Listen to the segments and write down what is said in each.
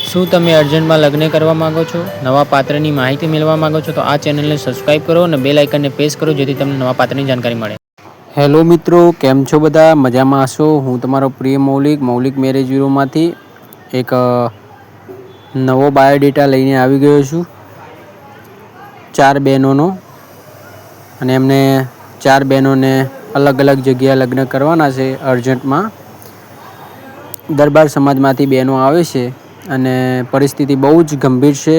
શું તમે અર્જન્ટમાં લગ્ન કરવા માંગો છો? નવા પાત્રની માહિતી મેળવવા માંગો છો? તો આ ચેનલને સબસ્ક્રાઇબ કરો અને બેલ આઇકનને પ્રેસ કરો જેથી તમને નવા પાત્રની જાણકારી મળે. હેલો મિત્રો, કેમ છો બધા? મજામાં હશો? હું તમારો પ્રિય મૌલિક મેરેજ બ્યુરોમાંથી એક નવો બાયોડેટા લઈને આવી ગયો છું 4 બહેનોનો. અને એમને 4 બહેનોને અલગ અલગ જગ્યાએ લગ્ન કરવાના છે અર્જન્ટમાં. દરબાર સમાજમાંથી બહેનો આવે છે અને પરિસ્થિતિ બહુ જ ગંભીર છે.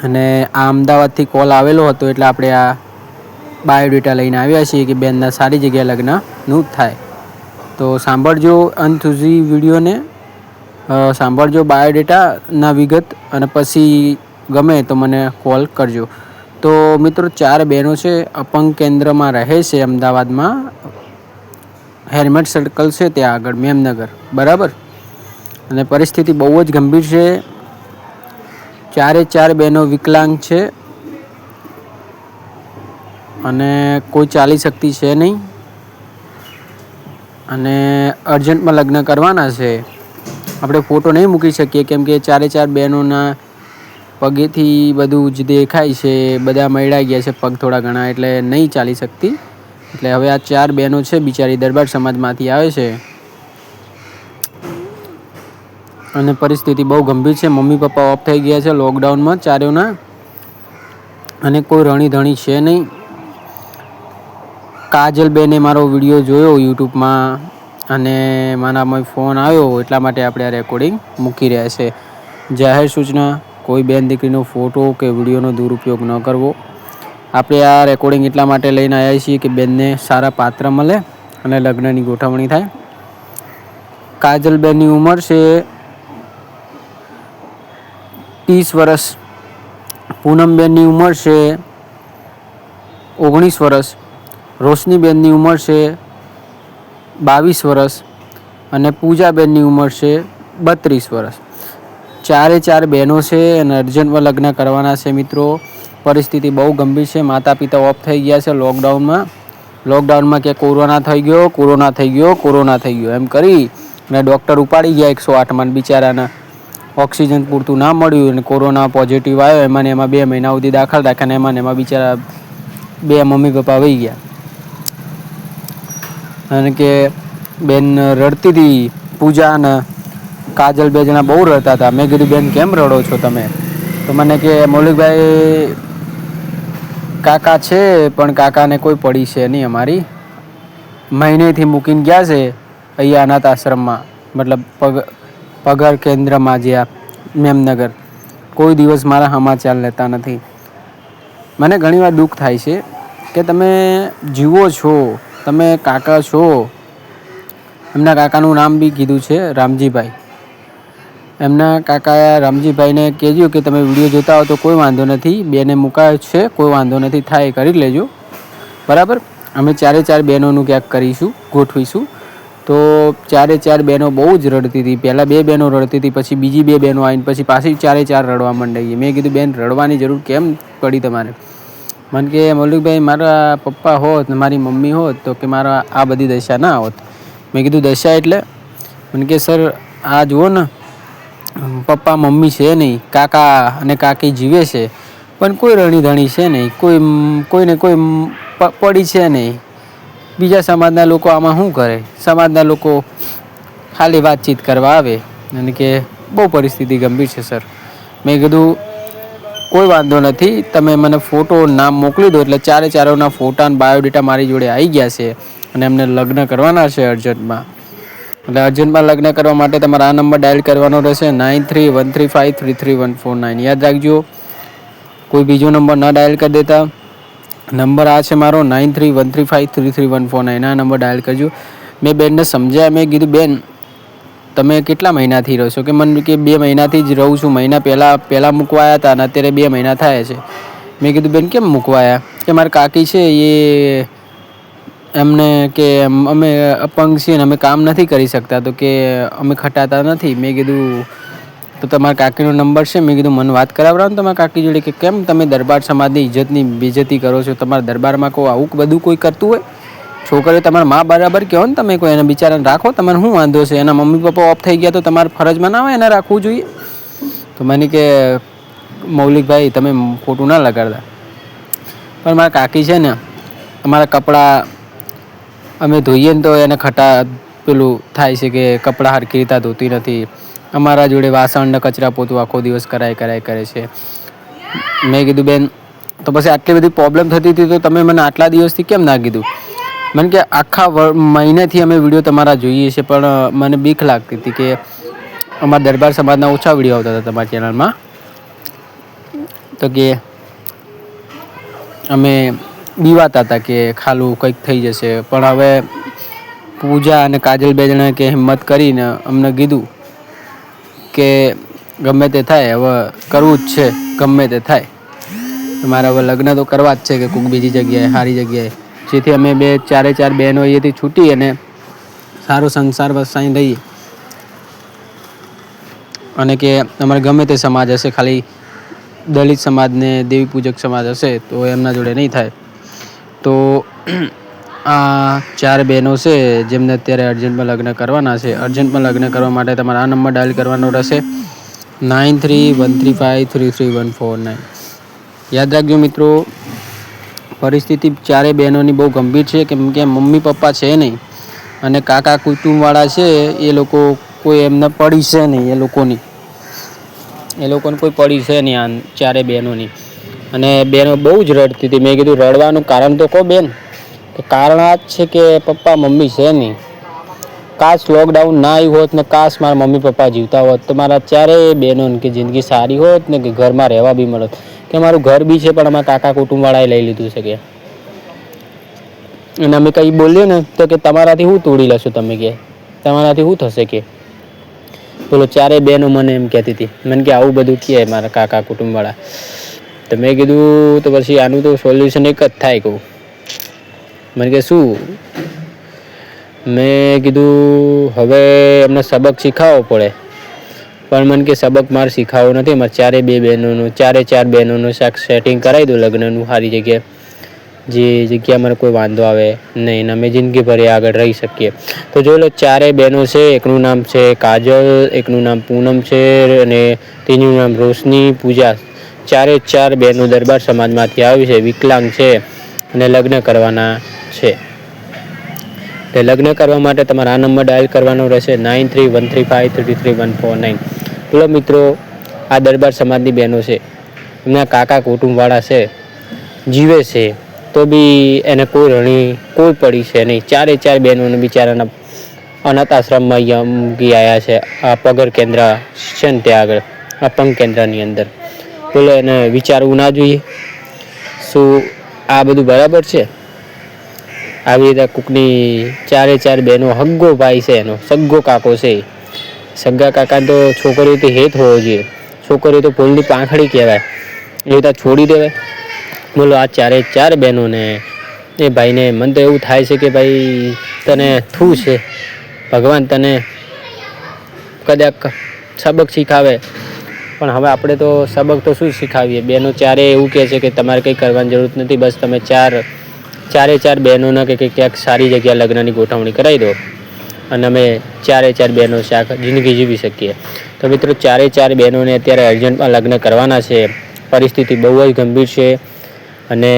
અને આ અમદાવાદથી કોલ આવેલો હતો એટલે આપણે આ બાયોડેટા લઈને આવ્યા છીએ કે બેનના સારી જગ્યાએ લગ્નનું થાય. તો સાંભળજો અંત સુધી વિડીયોને, સાંભળજો બાયોડેટાના વિગત, અને પછી ગમે તો મને કોલ કરજો. તો મિત્રો 4 બહેનો છે, અપંગ કેન્દ્રમાં રહે છે અમદાવાદમાં, હેરમેટ સર્કલ છે ત્યાં આગળ, મેમનગર, બરાબર. અને પરિસ્થિતિ બહુ જ ગંભીર છે. 4 બહેનો વિકલાંગ છે અને કોઈ ચાલી શકતી છે નહીં, અને અર્જન્ટમાં લગ્ન કરવાના છે. આપણે ફોટો નહીં મૂકી શકીએ કેમ કે 4 બહેનોના પગેથી બધું જ દેખાય છે, બધા મરડાઈ ગયા છે પગ થોડા ઘણા, એટલે નહીં ચાલી શકતી. એટલે હવે આ 4 બહેનો છે બિચારી દરબાર સમાજમાંથી આવે છે અને પરિસ્થિતિ બહુ ગંભીર છે. મમ્મી પપ્પા ઓફ થઈ ગયા છે લોકડાઉનમાં ચારેયના, અને કોઈ રણી ધણી છે નહીં. કાજલબેને મારો વિડીયો જોયો યુટ્યુબમાં અને મારામાં ફોન આવ્યો, એટલા માટે આપણે આ રેકોર્ડિંગ મૂકી રહ્યા છે. જાહેર સૂચના: કોઈ બેન દીકરીનો ફોટો કે વિડીયોનો દુરુપયોગ ન કરવો. આપણે આ રેકોર્ડિંગ એટલા માટે લઈને આવ્યા છીએ કે બેનને સારા પાત્ર મળે અને લગ્નની ગોઠવણી થાય. કાજલબેનની ઉંમર છે 30 વર્ષ, પૂનમબેનની ઉંમર છે 19 વર્ષ, રોશનીબેનની ઉંમર છે 22 વર્ષ અને પૂજાબેનની ઉંમર છે 32 વર્ષ. 4 બહેનો છે અને અર્જન્ટમાં લગ્ન કરવાના છે મિત્રો. પરિસ્થિતિ બહુ ગંભીર છે. માતા પિતા ઓફ થઈ ગયા છે લોકડાઉનમાં કે કોરોના થઈ ગયો એમ કરી અને ડૉક્ટર ઉપાડી ગયા 108માં. બિચારાના ઓક્સિજન પૂરતું ના મળ્યું અને કોરોના પોઝિટિવ આવ્યો. એમાં 2 મહિના સુધી દાખલ રાખ્યા ને એમાં બિચારા 2 મમ્મી પપ્પા વહી ગયા. અને કે બેન રડતી હતી, પૂજા અને કાજલ 2 જણા બહુ રડતા હતા. મેં કીધું બેન કેમ રડો છો તમે? તો મને કે મૌલિકભાઈ કાકા છે પણ કાકાને કોઈ પડી છે નહીં. અમારી મહિનેથી મૂકીને ગયા છે અહીંયા અનાથ આશ્રમમાં, મતલબ પગાર કેન્દ્રમાં, જ્યાં મેમનગર. કોઈ દિવસ મારા સમાચાર લેતા નથી. મને ઘણીવાર દુઃખ થાય છે કે તમે જીવો છો, તમે કાકા છો. એમના કાકાનું નામ બી કીધું છે રામજીભાઈ. એમના કાકા રામજીભાઈને કહેજો કે તમે વિડીયો જોતા હો તો કોઈ વાંધો નથી, બેને મુકાયો છે, કોઈ વાંધો નથી, થાય કરી લેજો, બરાબર. અમે 4 બહેનોનું ક્યાંક કરીશું, ગોઠવીશું. તો 4 બહેનો બહુ જ રડતી હતી. પહેલાં 2 બહેનો રડતી હતી, પછી બીજી 2 બહેનો આવીને પછી પાછી 4 રડવા માંડી. મેં કીધું બેન રડવાની જરૂર કેમ પડી તમારે? મને કે મૌલિકભાઈ મારા પપ્પા હોત ને મારી મમ્મી હોત તો કે મારા આ બધી દશા ના હોત. મેં કીધું દશા એટલે? મને કે સર આ જુઓ ને, પપ્પા મમ્મી છે નહીં, કાકા અને કાકી જીવે છે પણ કોઈ રણી ધણી છે નહીં, કોઈને કોઈ પડી છે નહીં. બીજા સમાજના લોકો આમાં શું કરે? સમાજના લોકો ખાલી વાતચીત કરવા આવે. અને કે બહુ પરિસ્થિતિ ગંભીર છે સર. મેં કીધું કોઈ વાંધો નથી, તમે મને ફોટો નામ મોકલી દો. એટલે 4ના ફોટા અને બાયોડેટા મારી જોડે આવી ગયા છે અને એમને લગ્ન કરવાના છે અર્જન્ટમાં. એટલે અર્જન્ટમાં લગ્ન કરવા માટે તમારે આ નંબર ડાયલ કરવાનો રહેશે 9313533149. યાદ રાખજો, કોઈ બીજો નંબર ના ડાયલ કરી દેતા. નંબર આ છે મારો 9313533149. આ નંબર ડાયલ કરજો. મેં બેનને સમજાયા. મેં કીધું બેન તમે કેટલા મહિનાથી રહો છો? કે મને કે 2 મહિનાથી જ રહું છું. મહિના પહેલાં મૂકવાયા હતા અને અત્યારે 2 મહિના થયા છે. મેં કીધું બેન કેમ મૂકવાયા? કે મારા કાકી છે એ એમને કે અમે અપંગ છીએ ને અમે કામ નથી કરી શકતા, તો કે અમે ખટાતા નથી. મેં કીધું તો તમારા કાકીનો નંબર છે? મેં કીધું મને વાત કરાવડાવો ને તમારા કાકી જોડે. કે કેમ તમે દરબાર સમાજની ઇજ્જતની બેઇજ્જતી કરો છો? તમારા દરબારમાં કોઈ આવું બધું કોઈ કરતું હોય? છોકરીઓ તમારા મા બરાબર કહો ને, તમે કોઈ એને બિચારાને રાખો, તમારે શું વાંધો છે? એના મમ્મી પપ્પા ઓફ થઈ ગયા તો તમારે ફરજમાં ના હોય એને રાખવું જોઈએ? તો મને કે મૌલિકભાઈ તમે ખોટું ના લગાડતા, પણ મારા કાકી છે ને અમારા કપડાં અમે ધોઈએ ને તો એને પેલું થાય છે કે કપડાં હરખી રીતે ધોતી નથી. અમારા જોડે વાસણ કચરા પોતું આખો દિવસ કરાય કરે છે. મેં કીધું બેન તો પછી આટલી બધી પ્રોબ્લેમ થતી હતી તો તમે મને આટલા દિવસથી કેમ ના કીધું? મને કે આખા મહિનાથી અમે વિડીયો તમારા જોઈએ છે, પણ મને બીક લાગતી હતી કે અમારા દરબાર સમાજના ઓછા વિડીયો આવતા હતા તમારા ચેનલમાં, તો કે અમે બીવાતા હતા કે ખાલું કંઈક થઈ જશે. પણ હવે પૂજા અને કાજલ બે જણાએ કે હિંમત કરીને અમને કીધું કે ગમે તે થાય હવે કરવું જ છે, ગમે તે થાય મારે હવે લગ્ન તો કરવા જ છે કે કોઈક બીજી જગ્યાએ સારી જગ્યાએ, જેથી અમે ચારે ચાર બહેનો અહીંયાથી છૂટી અને સારો સંસાર વસાઈ રહીએ. અને કે અમારે ગમે તે સમાજ હશે, ખાલી દલિત સમાજને દેવી પૂજક સમાજ હશે તો એમના જોડે નહીં થાય. તો આ 4 બહેનો છે જેમને અત્યારે અર્જન્ટમાં લગ્ન કરવાના છે. અર્જન્ટમાં લગ્ન કરવા માટે તમારે આ નંબર ડાયલ કરવાનો રહેશે 9313533149. યાદ રાખજો મિત્રો, પરિસ્થિતિ 4 બહેનોની બહુ ગંભીર છે, કેમ કે મમ્મી પપ્પા છે નહીં અને કાકા કુટુંબવાળા છે એ લોકો કોઈ એમને પડી છે નહીં, એ લોકોને કોઈ પડી છે નહીં આ 4 બહેનોની. અને બહેનો બહુ જ રડતી હતી. મેં કીધું રડવાનું કારણ તો કહો બેન. તો કારણ આ જ છે કે પપ્પા મમ્મી છે નહીં. કાશ લોકડાઉન ના આવ્યું હોત ને કાશ મારા મમ્મી પપ્પા જીવતા હોત તો મારા 4 બહેનોની કે જિંદગી સારી હોત ને કે ઘરમાં રહેવા બી મળત. કે મારું ઘર બી છે પણ અમારા કાકા કુટુંબવાળાએ લઈ લીધું છે કે. અને અમે કંઈ બોલીએ ને તો કે તમારાથી શું તોડી લેશો તમે, કે તમારાથી શું થશે કે. બોલો 4 બહેનો મને એમ કહેતી હતી. મને કે આવું બધું કહે મારા કાકા કુટુંબવાળા. તો મેં કીધું તો પછી આનું તો સોલ્યુશન એક જ થાય કહું. મને કે શું? મેં કીધું હવે એમને સબક શીખવવો પડે. પણ મને કે સબક મારે શીખવવો નથી, મારે 4 બહેનોનું 4 બહેનોનું સેટિંગ કરાવી દો લગ્નનું સારી જગ્યાએ, જે જગ્યા મને કોઈ વાંધો આવે નહીં, અમે જિંદગી ભર આગળ રહી શકીએ. તો જોઈ લો 4 બહેનો છે. એકનું નામ છે કાજલ, એકનું નામ પૂનમ છે અને તેનું નામ રોશની, પૂજા. 4 બહેનો દરબાર સમાજમાંથી આવી છે, વિકલાંગ છે અને લગ્ન કરવાના છે. તે લગ્ન કરવા માટે તમારે આ નંબર ડાયલ કરવાનો રહેશે 9313533149. બોલો મિત્રો, આ દરબાર સમાજની બહેનો છે, એમના કાકા કુટુંબવાળા છે, જીવે છે તો બી એને કોઈ રણી કોઈ પડી છે નહીં. 4 બહેનોને બિચારાના અનાથ આશ્રમમાં અહીંયા મૂકી આવ્યા છે. આ પગર કેન્દ્ર છે ને ત્યાં આગળ, આ પંગ કેન્દ્રની અંદર. બોલો એને વિચારવું ના જોઈએ? શું આ બધું બરાબર છે? આવી રીતે કોકની 4 બહેનો હગ્ગો ભાઈ છે, એનો સગ્ગો કાકો છે. સગ્ગા કાકા તો છોકરીઓથી હેત હોવો જોઈએ. છોકરીઓ તો પોલની પાંખડી કહેવાય, એ રીતે છોડી દેવાય? બોલો આ 4 બહેનોને એ ભાઈને મને તો એવું થાય છે કે ભાઈ તને થૂ છે, ભગવાન તને કદાચ સબક શીખાવે. પણ હવે આપણે તો સબક તો શું શીખાવીએ? બહેનો 4 એવું કહે છે કે તમારે કંઈ કરવાની જરૂર નથી, બસ તમે 4 બહેનોના કે ક્યાંક સારી જગ્યાએ લગ્નની ગોઠવણી કરાવી દો અને અમે 4 બહેનો આખી જિંદગી જીવી શકીએ. તો મિત્રો 4 બહેનોને અત્યારે અર્જન્ટમાં લગ્ન કરવાના છે. પરિસ્થિતિ બહુ જ ગંભીર છે અને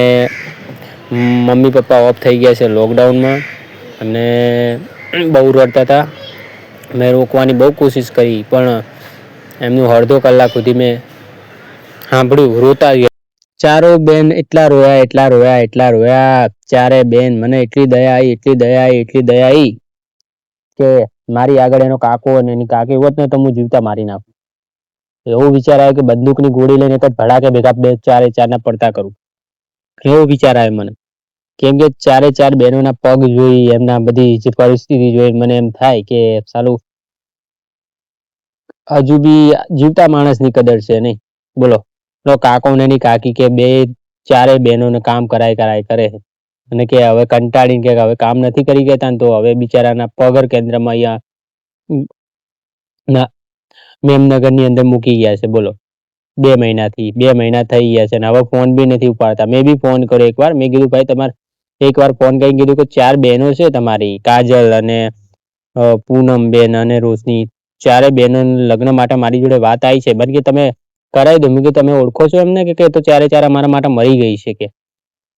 મમ્મી પપ્પા ઓફ થઈ ગયા છે લોકડાઉનમાં અને બહુ રડતા હતા. મેં રોકવાની બહુ કોશિશ કરી પણ એમનું અડધો કલાક સુધી મેં સાંભળ્યું, રોતા ગયા. 4 બેન એટલા રોયા 4 બેન. મને એટલી દયા આવી કે મારી આગળ એનો કાકો અને એની કાકી હોત ને તો હું જીવતા મારી નાખું. એવો વિચાર આવ્યો કે બંદૂકની ગોળી લઈને એક જ ભડાકે ભેગા 4 ના પડતા કરું. એવો વિચાર આવ્યો મને. કેમ કે 4 બહેનોના પગ જોઈ, એમના બધી જે પરિસ્થિતિ જોઈ મને એમ થાય કે સાલું હજુ બી જીવતા માણસની કદર છે નહીં. બોલો કાકો ને એની કાકી કે 4 બહેનોને કામ કરાય કરે અને કે હવે કંટાળીને કે હવે કામ નથી કરી ગયા ને તો હવે બિચારાના પગર કેન્દ્રમાં અહીંયા મેમનગરની અંદર મૂકી ગયા છે. બોલો 2 મહિના થઈ ગયા છે અને હવે ફોન બી નથી ઉપાડતા. મેં બી ફોન કર્યો એકવાર. મેં કીધું ભાઈ તમારે એકવાર ફોન કરીને કીધું કે 4 બહેનો છે તમારી, કાજલ અને પૂનમ બેન અને રોશની, 4 બહેનો લગ્ન માટે મારી જોડે વાત આવી છે, બન કે તમે કરાવી દો. મેં કીધું તમે ઓળખો છો એમને? કે તો 4 અમારા માટે મરી ગઈ છે કે.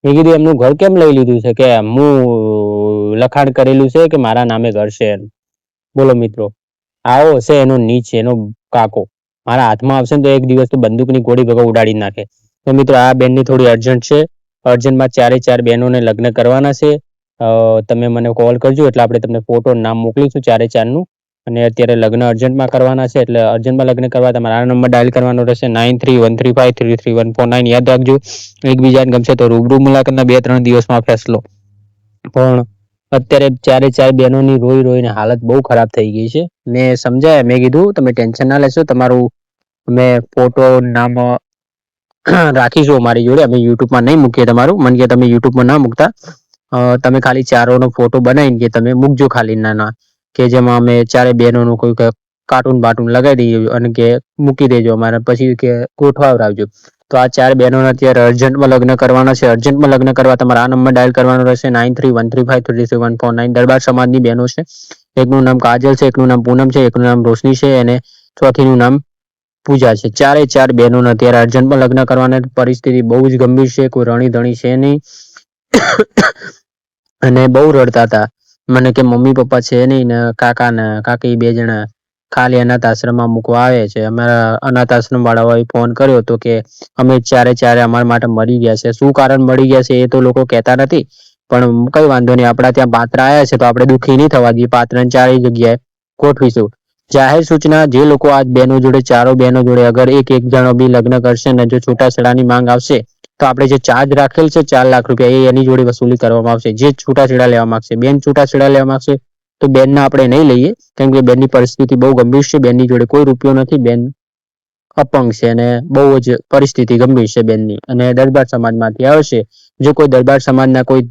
મેં કીધું એમનું ઘર કેમ લઈ લીધું છે? કે હું લખાણ કરેલું છે કે મારા નામે ઘર છે. બોલો મિત્રો, આવો છે એનો નીચ, એનો કાકો. મારા હાથમાં આવશે ને તો એક દિવસ તો બંદૂકની ગોળી ભેગો ઉડાડી નાખે. તો મિત્રો આ બેનની થોડી અર્જન્ટ છે. અર્જન્ટમાં 4 બહેનોને લગ્ન કરવાના છે. તમે મને કોલ કરજો એટલે આપણે તમને ફોટો નામ મોકલીશું 4 નું. અને અત્યારે લગ્ન અર્જન્ટમાં કરવાના છે, એટલે અર્જન્ટમાં લગ્ન કરવા તમારે આ નંબર ડાયલ કરવાનો રહેશે 9313533149. યાદ રાખજો. એકબીજાને ગમશે તો રૂબરૂ મુલાકાતના 2-3 દિવસમાં ફેસલો. પણ અત્યારે 4 બહેનોની રોઈ રોઈને હાલત બહુ ખરાબ થઈ ગઈ છે. મેં સમજાય, મેં કીધું તમે ટેન્શન ના લેશો, તમારું અમે ફોટો નામ રાખીશું અમારી જોડે. અમે યુટ્યુબમાં નહીં મૂકીએ તમારું. મને કે તમે યુટ્યુબમાં ના મૂકતા, તમે ખાલી 4નો ફોટો બનાવીને કે તમે મૂકજો ખાલી નાના, કે જેમાં અમે 4 બહેનોનું કોઈ કાર્ટૂન બાટૂન લગાવી દઈએ અને કે મૂકી દેજો અમારે, પછી કે ગોઠવાવરાવજો. તો આ 4 બહેનોને અત્યારે અર્જન્ટમાં લગ્ન કરવાના છે. અર્જન્ટમાં લગ્ન કરવા તમારે આ નંબર ડાયલ કરવાનો રહેશે 9313533149. દરબાર સમાજની બહેનો છે. એકનું નામ કાજલ છે, એકનું નામ પૂનમ છે, એકનું નામ રોશની છે અને ચોથીનું નામ પૂજા છે. 4 બહેનોને અત્યારે અર્જન્ટમાં લગ્ન કરવાની પરિસ્થિતિ બહુ જ ગંભીર છે. કોઈ રણી ધણી છે નહીં અને બહુ રડતા હતા. મને કે મમ્મી પપ્પા છે નહીં ને કાકા ને કાકી 2 જણા ખાલી અનાથ આશ્રમમાં મૂકવા આવે છે. અમારા અનાથ આશ્રમ વાળાઓએ ફોન કર્યો તો કે અમે 4 અમારા માટે મરી ગયા છે. શું કારણ મરી ગયા છે એ તો લોકો કહેતા નથી, પણ કઈ વાંધો નહીં, આપણા ત્યાં પાત્ર આવ્યા છે તો આપણે દુઃખી નહીં થવા દઈએ. પાત્રને 4 જગ્યાએ ગોઠવીશું. જાહેર સૂચના, જે લોકો આ બહેનો જોડે 4 બહેનો જોડે અગર એક જણો બી લગ્ન કરશે ને જો છૂટાછેડાની માંગ આવશે તો આપણે જે ચાર્જ રાખેલ છે 4 લાખ રૂપિયા, એ એની જોડે વસૂલી કરવામાં આવશે. જે છૂટાછેડા લેવા માંગશે, બેન છૂટાછેડા લેવા માંગશે તો બેનના આપણે નહીં લઈએ, કેમ કે બેનની પરિસ્થિતિ બહુ ગંભીર છે. બેનની જોડે કોઈ રૂપિયો નથી, બેન અપંગ છે અને બહુ જ પરિસ્થિતિ ગંભીર છે બેનની. અને દરબાર સમાજમાંથી આવશે. જો કોઈ દરબાર સમાજના કોઈ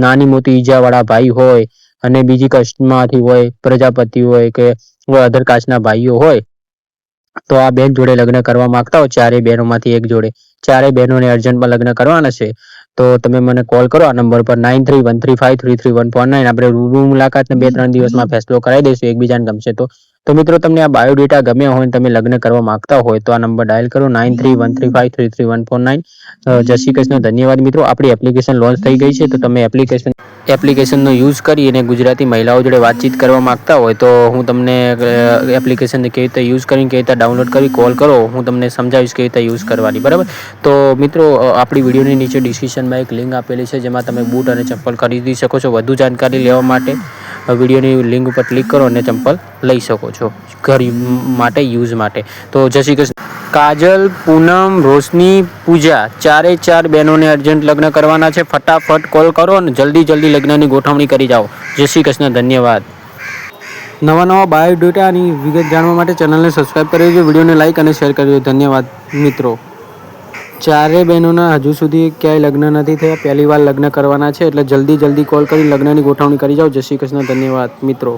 નાની મોટી ઈજા વાળા ભાઈ હોય અને બીજી કાસ્ટમાંથી હોય, પ્રજાપતિ હોય કે અધર કાસ્ટના ભાઈઓ હોય, તો આ બેન જોડે લગ્ન કરવા માંગતા હોય 4 બહેનોમાંથી એક જોડે, 4 બહેનોને અર્જન્ટમાં લગ્ન કરવાના છે, તો તમે મને કોલ કરો આ નંબર પર 9313533149. આપણે રૂબરૂ મુલાકાત 2-3 દિવસમાં ફેસલો કરાવી દઈશું, એકબીજાને ગમશે તો. તો મિત્રો, તમને આ બાયોડેટા ગમ્યા હોય, તમે લગ્ન કરવા માંગતા હોય તો આ નંબર ડાયલ કરો 9313533149. જય શ્રી કૃષ્ણ. ધન્યવાદ મિત્રો. આપણી એપ્લિકેશન લોન્ચ થઈ ગઈ છે, તો તમે એપ્લિકેશનનો યુઝ કરી અને ગુજરાતી મહિલાઓ જોડે વાતચીત કરવા માંગતા હોય તો હું તમને એપ્લિકેશનને કેવી રીતે યુઝ કરીને કેવી રીતે ડાઉનલોડ કરી કોલ કરો, હું તમને સમજાવીશ કેવી રીતે યુઝ કરવાની. બરાબર. તો મિત્રો, આપણી વિડીયોની નીચે ડિસ્ક્રિપ્શનમાં એક લિંક આપેલી છે, જેમાં તમે બૂટ અને ચપ્પલ ખરીદી શકો છો. વધુ જાણકારી લેવા માટે વિડીયોની લિંક ઉપર ક્લિક કરો અને ચંપલ લઈ શકો છો ઘર માટે, યુઝ માટે. તો જય શ્રી કૃષ્ણ. કાજલ, પૂનમ, રોશની, પૂજા, 4 બહેનોને અર્જન્ટ લગ્ન કરવાના છે. ફટાફટ કોલ કરો અને જલ્દી લગ્નની ગોઠવણી કરી જાઓ. જય શ્રી કૃષ્ણ. ધન્યવાદ. નવા બાયોડેટાની વિગત જાણવા માટે ચેનલને સબસ્ક્રાઈબ કરી દેજો, વિડીયોને લાઈક અને શેર કરી દેજો. ધન્યવાદ મિત્રો. 4 બહેનોના હજુ સુધી ક્યાંય લગ્ન નથી થયા, પહેલી વાર લગ્ન કરવાના છે, એટલે જલ્દી કોલ કરી લગ્નની ગોઠવણી કરી જાઓ. જય શ્રી કૃષ્ણ. ધન્યવાદ મિત્રો.